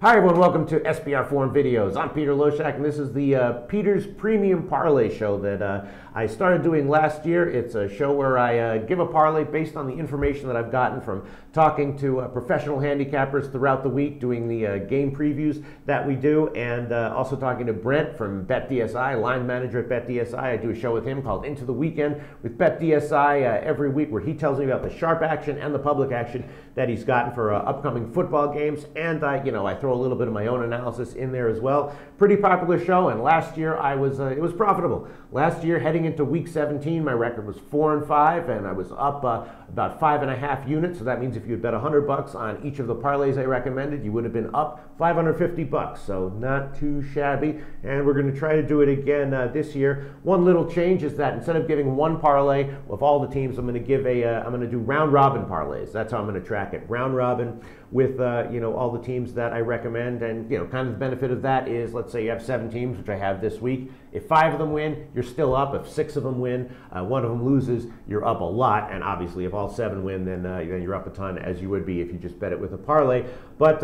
Hi everyone, welcome to SBR Forum Videos. I'm Peter Loshak, and this is the Peter's Premium Parlay Show that I started doing last year. It's a show where I give a parlay based on the information that I've gotten from talking to professional handicappers throughout the week, doing the game previews that we do, and also talking to Brent from BetDSI, line manager at BetDSI. I do a show with him called Into the Weekend with BetDSI every week, where he tells me about the sharp action and the public action that he's gotten for upcoming football games, and I throw a little bit of my own analysis in there as well. Pretty popular show, and last year it was profitable. Last year, heading into week 17, my record was 4-5, and I was up about 5.5 units. So that means if you had bet $100 on each of the parlays I recommended, you would have been up $550. So not too shabby. And we're going to try to do it again this year. One little change is that instead of giving one parlay of all the teams, I'm going to do round robin parlays. That's how I'm going to track it. Round robin with all the teams that I recommend, and kind of the benefit of that is, let's say you have 7 teams, which I have this week. If 5 of them win, you're still up. If 6 of them win, 1 of them loses, you're up a lot. And obviously, if all 7 win, then you're up a ton, as you would be if you just bet it with a parlay. But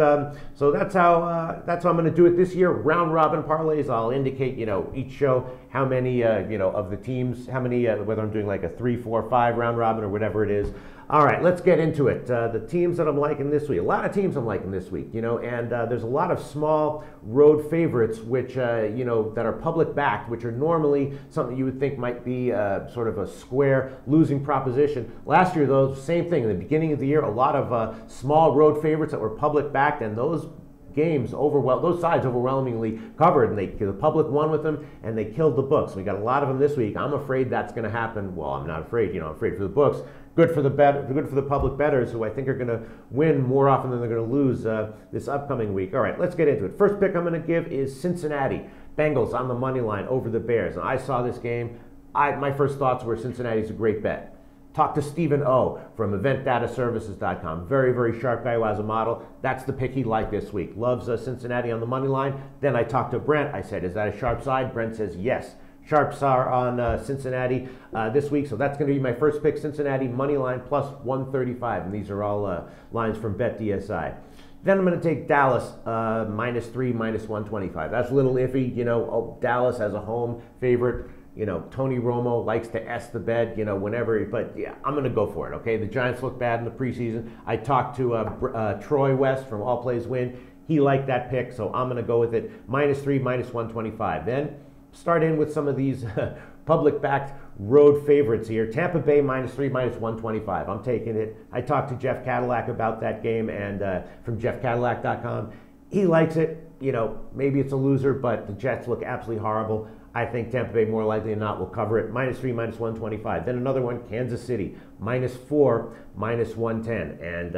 so that's how I'm going to do it this year. Round robin parlays. I'll indicate each show how many of the teams, how many whether I'm doing like a 3, 4, 5 round robin or whatever it is. All right, let's get into it. The teams that I'm liking this week. A lot of teams I'm liking this week, and there's a lot of small road favorites which that are public backed, which are normally something you would think might be sort of a square losing proposition. Last year, though, same thing. In the beginning of the year, a lot of small road favorites that were public backed, and those those sides overwhelmingly covered, and the public won with them, and they killed the books. We got a lot of them this week. I'm afraid that's going to happen. Well, I'm not afraid. I'm afraid for the books. Good for the public bettors, who I think are going to win more often than they're going to lose this upcoming week. All right, let's get into it. First pick I'm going to give is Cincinnati Bengals on the money line over the Bears. Now, I saw this game. My first thoughts were Cincinnati's a great bet. Talk to Stephen O from eventdataservices.com. Very, very sharp guy who has a model. That's the pick he liked this week. Loves Cincinnati on the money line. Then I talked to Brent. I said, is that a sharp side? Brent says, yes. Sharps are on Cincinnati this week, so that's going to be my first pick. Cincinnati money line plus 135, and these are all lines from BetDSI. Then I'm going to take Dallas -3, minus 125. That's a little iffy, Dallas as a home favorite. Tony Romo likes to S the bed, whenever, but yeah, I'm going to go for it, okay? The Giants look bad in the preseason. I talked to Troy West from All Plays Win. He liked that pick, so I'm going to go with it. -3, minus 125. Then start in with some of these public-backed road favorites here. Tampa Bay -3, minus 125. I'm taking it. I talked to Jeff Cadillac about that game, and from jeffcadillac.com. He likes it. Maybe it's a loser, but the Jets look absolutely horrible. I think Tampa Bay, more likely than not, will cover it. -3, minus 125. Then another one, Kansas City, -4, minus 110. And,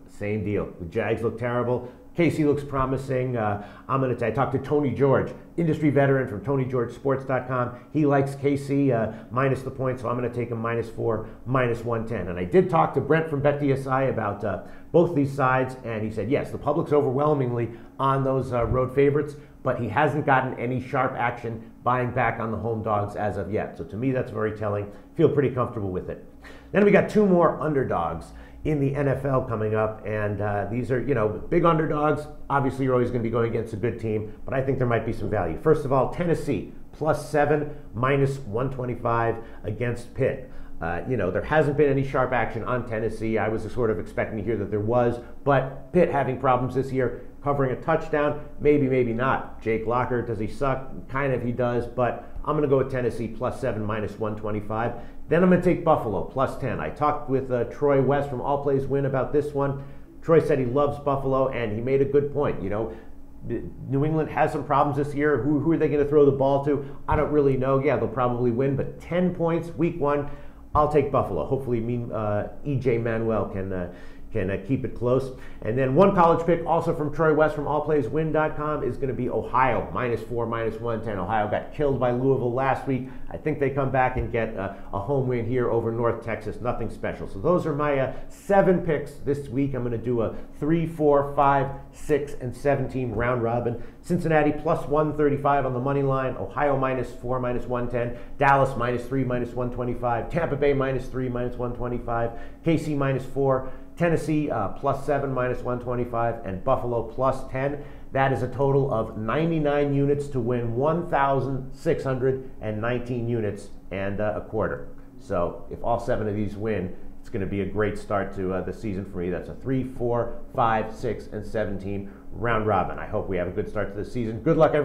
same deal. The Jags look terrible. KC looks promising. I talked to Tony George, industry veteran from TonyGeorgeSports.com. He likes KC minus the points, so I'm going to take him -4, minus 110. And I did talk to Brent from BetDSI about both these sides, and he said, yes, the public's overwhelmingly on those road favorites, but he hasn't gotten any sharp action buying back on the home dogs as of yet. So to me, that's very telling. Feel pretty comfortable with it. Then we got 2 more underdogs in the NFL coming up, and these are, big underdogs. Obviously, you're always going to be going against a good team, but I think there might be some value. First of all, Tennessee, +7, minus 125 against Pitt. There hasn't been any sharp action on Tennessee. I was sort of expecting to hear that there was, but Pitt having problems this year, covering a touchdown, maybe, maybe not. Jake Locker, does he suck? Kind of, he does, but I'm going to go with Tennessee +7, minus 125. Then I'm going to take Buffalo +10. I talked with Troy West from All Plays Win about this one. Troy said he loves Buffalo, and he made a good point. New England has some problems this year. Who are they going to throw the ball to? I don't really know. Yeah, they'll probably win, but 10 points week 1. I'll take Buffalo. Hopefully, E.J. Manuel can keep it close. And then one college pick, also from Troy West from allplayswin.com, is going to be Ohio, -4, minus 110. Ohio got killed by Louisville last week. I think they come back and get a home win here over North Texas. Nothing special. So those are my 7 picks this week. I'm going to do a 3, 4, 5, 6, and 7 team round robin. Cincinnati +135 on the money line. Ohio -4, minus 110. Dallas -3, minus 125. Tampa Bay -3, minus 125. KC -4. Tennessee +7 -125, and Buffalo +10. That is a total of 99 units to win 1,619 units and a quarter. So if all 7 of these win, it's going to be a great start to the season for me. That's a 3, 4, 5, 6, and 7 team round robin. I hope we have a good start to the season. Good luck, everyone.